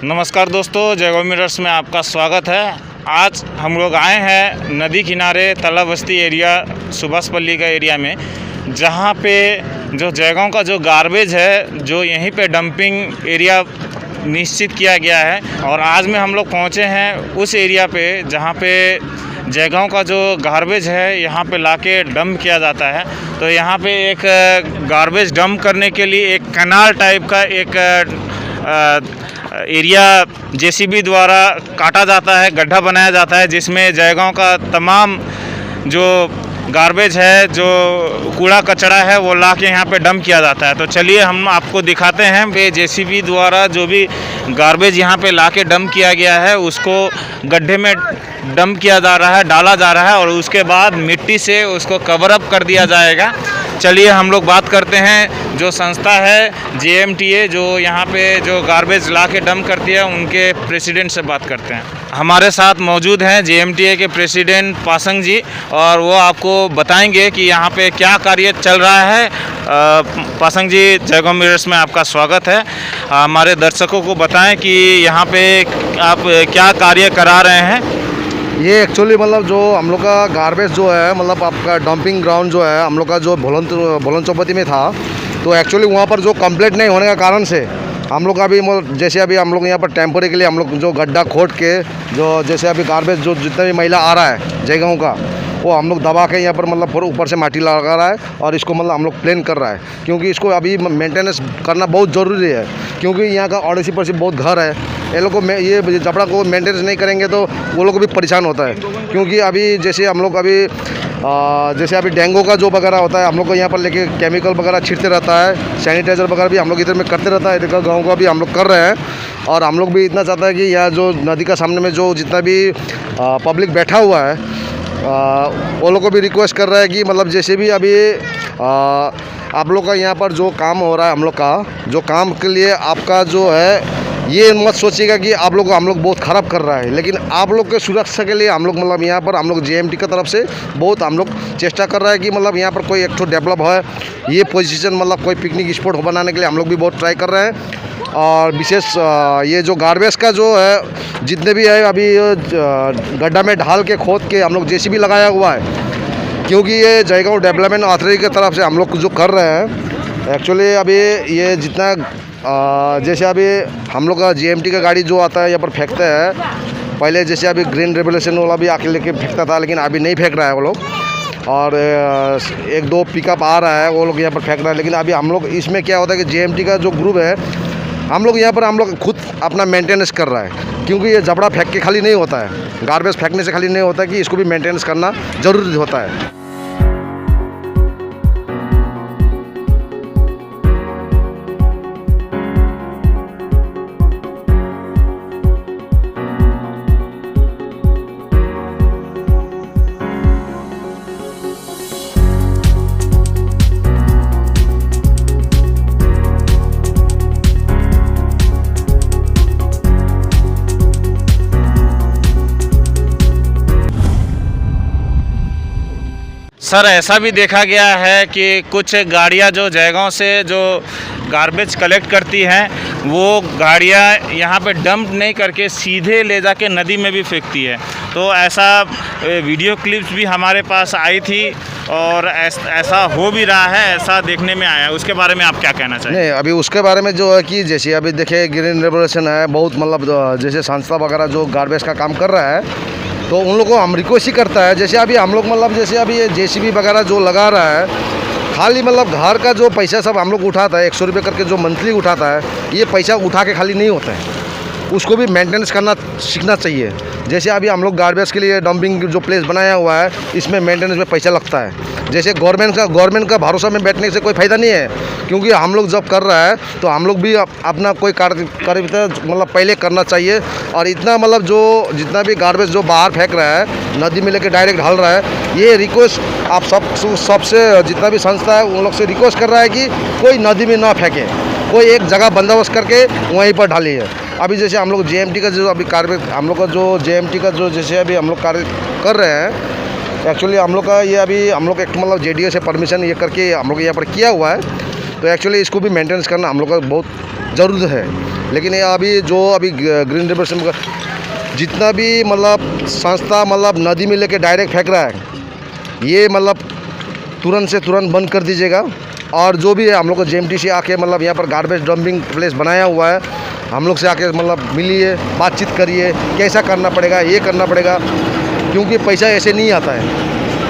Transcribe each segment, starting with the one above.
नमस्कार दोस्तों, जयगो मिरर्स में आपका स्वागत है। आज हम लोग आए हैं नदी किनारे तला बस्ती एरिया सुभाषपल्ली का एरिया में, जहां पे जो जयगांव का जो गार्बेज है जो यहीं पे डंपिंग एरिया निश्चित किया गया है। और आज में हम लोग पहुंचे हैं उस एरिया पे जहां पे जयगांव का जो गार्बेज है यहाँ पे लाके डंप किया जाता है। तो यहाँ पे एक गार्बेज डंप करने के लिए एक कैनाल टाइप का एक एरिया जेसीबी द्वारा काटा जाता है, गड्ढा बनाया जाता है, जिसमें जयगांव का तमाम जो गार्बेज है, जो कूड़ा कचरा है, वो ला के यहाँ पे डंप किया जाता है। तो चलिए हम आपको दिखाते हैं कि जेसीबी द्वारा जो भी गार्बेज यहाँ पे ला के डंप किया गया है उसको गड्ढे में डंप किया जा रहा है, डाला जा रहा है और उसके बाद मिट्टी से उसको कवर अप कर दिया जाएगा। चलिए हम लोग बात करते हैं जो संस्था है JMTA जो यहाँ पे जो गार्बेज ला के डंप करती है, उनके प्रेसिडेंट से बात करते हैं। हमारे साथ मौजूद हैं JMTA के प्रेसिडेंट पासंग जी, और वो आपको बताएंगे कि यहाँ पे क्या कार्य चल रहा है। पासंग जी, जयगो मिरर्स में आपका स्वागत है। हमारे दर्शकों को बताएं कि यहाँ पे आप क्या कार्य करा रहे हैं। ये एक्चुअली मतलब जो हम लोग का गार्बेज जो है, मतलब आपका डंपिंग ग्राउंड जो है हम लोग का जो भोलन चौपती में था, तो एक्चुअली वहाँ पर जो कंप्लीट नहीं होने का कारण से हम लोग अभी जैसे अभी हम लोग यहाँ पर टेम्पोरी के लिए हम लोग जो गड्ढा खोद के जो जैसे अभी गार्बेज जो जितना भी मैला आ रहा है जयगांव का, वो हम लोग दबा के यहाँ पर मतलब पूरा ऊपर से माटी लगा रहा है और इसको मतलब हम लोग प्लेन कर रहा है, क्योंकि इसको अभी मेंटेनेंस करना बहुत ज़रूरी है। क्योंकि यहाँ का 80% बहुत घर है, ये लोग को ये जबड़ा को मेंटेनेंस नहीं करेंगे तो वो लोग को भी परेशान होता है। क्योंकि अभी जैसे हम लोग जैसे अभी डेंगू का जो वगैरह होता है, हम लोग को यहाँ पर लेके केमिकल वगैरह छिड़ते रहता है, सैनिटाइज़र वगैरह भी हम लोग इधर में करते रहता है। इधर गाँव का भी हम लोग कर रहे हैं। और हम लोग भी इतना चाहता है कि यहाँ जो नदी का सामने में जो जितना भी पब्लिक बैठा हुआ है, वो लोग को भी रिक्वेस्ट कर रहा है कि मतलब जैसे भी अभी आप लोग का यहाँ पर जो काम हो रहा है, हम लोग का जो काम के लिए आपका जो है, ये मत सोचिएगा कि आप लोग हम लोग बहुत ख़राब कर रहा है, लेकिन आप लोग के सुरक्षा के लिए हम लोग मतलब यहाँ पर हम लोग JMT की तरफ से बहुत हम लोग चेष्टा कर रहा है कि मतलब यहाँ पर कोई एक ठो डेवलप है, ये पोजीशन मतलब कोई पिकनिक स्पॉट बनाने के लिए हम लोग भी बहुत ट्राई कर रहे हैं। और विशेष ये जो गार्बेज का जो है जितने भी है अभी गड्ढा में ढाल के खोद के हम लोग JCB लगाया हुआ है, क्योंकि ये जयगांव डेवलपमेंट अथॉरिटी की तरफ से हम लोग जो कर रहे हैं। एक्चुअली अभी ये जितना जैसे अभी हम लोग का JMT का गाड़ी जो आता है यहाँ पर फेंकते हैं, पहले जैसे अभी ग्रीन रेवोल्यूशन वाला भी आके लेके फेंकता था, लेकिन अभी नहीं फेंक रहा है वो लोग। और एक दो पिकअप आ रहा है, वो लोग यहाँ पर फेंक रहा है। लेकिन अभी हम लोग इसमें क्या होता है कि JMT का जो ग्रुप है, हम लोग यहाँ पर हम लोग खुद अपना मेंटेनेंस कर रहा है। क्योंकि ये जबड़ा फेंक के खाली नहीं होता है, गार्बेज फेंकने से खाली नहीं होता है, कि इसको भी मेंटेनेंस करना ज़रूरी होता है। सर, ऐसा भी देखा गया है कि कुछ गाड़ियां जो जयगांव से जो गार्बेज कलेक्ट करती हैं, वो गाड़ियां यहां पे डंप नहीं करके सीधे ले जाके नदी में भी फेंकती है। तो ऐसा वीडियो क्लिप्स भी हमारे पास आई थी और ऐसा हो भी रहा है, ऐसा देखने में आया। उसके बारे में आप क्या कहना चाहिए? नहीं, अभी उसके बारे में जो है कि जैसे अभी देखिए ग्रीन रेवोल्यूशन है, बहुत मतलब जैसे संस्था वगैरह जो गार्बेज का काम कर रहा है, तो उन लोगों को हम रिक्वेस्ट ही करता है। जैसे अभी हम लोग मतलब जैसे अभी ये JCB वगैरह जो लगा रहा है, खाली मतलब घर का जो पैसा सब हम लोग उठाता है, 100 रुपये करके जो मंथली उठाता है, ये पैसा उठा के खाली नहीं होता है, उसको भी मेंटेनेंस करना सीखना चाहिए। जैसे अभी हम लोग गार्बेज के लिए डंपिंग जो प्लेस बनाया हुआ है, इसमें मेंटेनेंस में पैसा लगता है। जैसे गवर्नमेंट का भरोसा में बैठने से कोई फ़ायदा नहीं है, क्योंकि हम लोग जब कर रहा है तो हम लोग भी अपना कोई कार्य मतलब पहले करना चाहिए। और इतना मतलब जो जितना भी गार्बेज जो बाहर फेंक रहा है, नदी में लेके डायरेक्ट ढाल रहा है, ये रिक्वेस्ट आप सबसे जितना भी संस्था है उन लोग से रिक्वेस्ट कर रहा है कि कोई नदी में ना फेंके, कोई एक जगह बंदोबस्त करके वहीं पर ढालिए। अभी जैसे हम लोग JMT का जो अभी कार्य हम लोग का जो JMT का जो जैसे अभी हम लोग कार्य कर रहे हैं, एक्चुअली हम लोग का ये अभी हम लोग एक मतलब JDA से परमिशन ये करके हम लोग यहाँ पर किया हुआ है। तो एक्चुअली इसको भी मेंटेनेंस करना हम लोग का बहुत ज़रूरत है। लेकिन ये अभी ग्रीन रिवर्स का जितना भी मतलब संस्था मतलब नदी में लेके डायरेक्ट फेंक रहा है, ये मतलब तुरंत से तुरंत बंद कर दीजिएगा। और जो भी है हम लोग को JMTC आके मतलब यहाँ पर गार्बेज डंपिंग प्लेस बनाया हुआ है, हम लोग से आके मतलब मिलिए, बातचीत करिए, कैसा करना पड़ेगा, ये करना पड़ेगा, क्योंकि पैसा ऐसे नहीं आता है।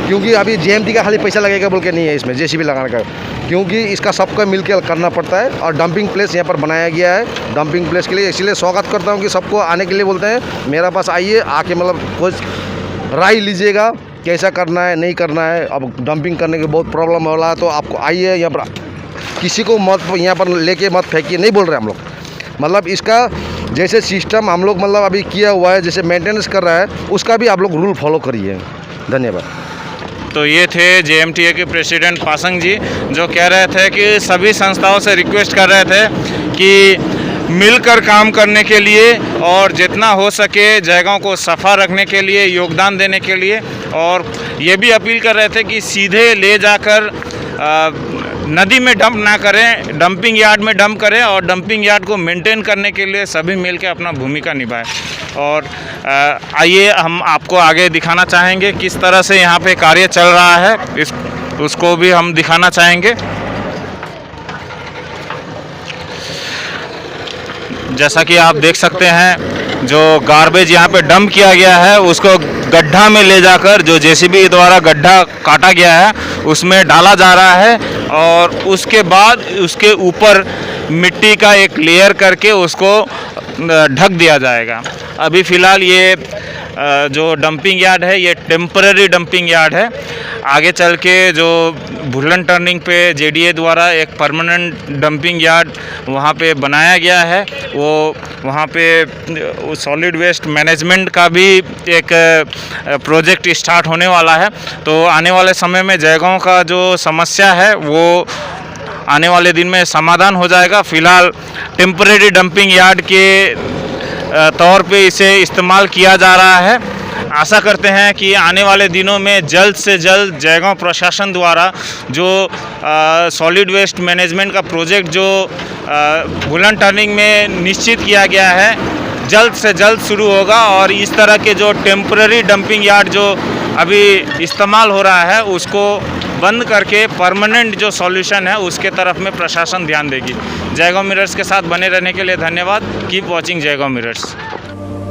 क्योंकि अभी JMT का खाली पैसा लगेगा बोल के नहीं है इसमें JCB लगाने का, क्योंकि इसका सबका मिलकर करना पड़ता है। और डंपिंग प्लेस यहाँ पर बनाया गया है डंपिंग प्लेस के लिए, इसलिए स्वागत करता हूँ कि सबको आने के लिए बोलते हैं मेरा पास आइए, आके मतलब कुछ राय लीजिएगा कैसा करना है नहीं करना है। अब डंपिंग करने के बहुत प्रॉब्लम हो रहा है, तो आपको आइए यहाँ पर, किसी को मत यहाँ पर लेके मत फेंकिए, नहीं बोल रहे हम लोग। मतलब इसका जैसे सिस्टम हम लोग मतलब अभी किया हुआ है, जैसे मेंटेनेंस कर रहा है, उसका भी आप लोग रूल फॉलो करिए। धन्यवाद। तो ये थे JMTA के प्रेसिडेंट पासंग जी, जो कह रहे थे कि सभी संस्थाओं से रिक्वेस्ट कर रहे थे कि मिलकर काम करने के लिए और जितना हो सके जगहों को सफ़ा रखने के लिए योगदान देने के लिए, और ये भी अपील कर रहे थे कि सीधे ले जाकर नदी में डंप ना करें, डंपिंग यार्ड में डंप करें, और डंपिंग यार्ड को मेंटेन करने के लिए सभी मिलकर अपना भूमिका निभाएं। और आइए हम आपको आगे दिखाना चाहेंगे किस तरह से यहाँ पे कार्य चल रहा है, उसको भी हम दिखाना चाहेंगे। जैसा कि आप देख सकते हैं, जो गार्बेज यहाँ पे डंप किया गया है उसको गड्ढा में ले जाकर, जो JCB द्वारा गड्ढा काटा गया है उसमें डाला जा रहा है, और उसके बाद उसके ऊपर मिट्टी का एक लेयर करके उसको ढक दिया जाएगा। अभी फ़िलहाल ये जो डंपिंग यार्ड है ये टेम्पररी डंपिंग यार्ड है। आगे चल के जो भुलन टर्निंग पे JDA द्वारा एक परमानेंट डंपिंग यार्ड वहाँ पे बनाया गया है, वो वहाँ पे सॉलिड वेस्ट मैनेजमेंट का भी एक प्रोजेक्ट स्टार्ट होने वाला है। तो आने वाले समय में जयगांव का जो समस्या है वो आने वाले दिन में समाधान हो जाएगा। फ़िलहाल टेम्परेरी डंपिंग यार्ड के तौर पे इसे इस्तेमाल किया जा रहा है। आशा करते हैं कि आने वाले दिनों में जल्द से जल्द जयगांव प्रशासन द्वारा जो सॉलिड वेस्ट मैनेजमेंट का प्रोजेक्ट जो भुलन टर्निंग में निश्चित किया गया है, जल्द से जल्द शुरू होगा, और इस तरह के जो टेम्पररी डंपिंग यार्ड जो अभी इस्तेमाल हो रहा है उसको बंद करके परमानेंट जो सॉल्यूशन है उसके तरफ में प्रशासन ध्यान देगी। जयगांव मिरर्स के साथ बने रहने के लिए धन्यवाद। Keep watching Jaigaon mirrors.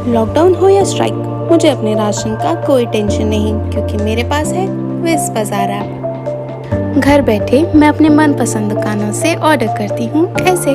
Lockdown हो या स्ट्राइक, मुझे अपने राशन का कोई टेंशन नहीं, क्योंकि मेरे पास है विश बाजार ऐप। घर बैठे मैं अपने मनपसंद दुकानों से ऑर्डर करती हूँ ऐसे।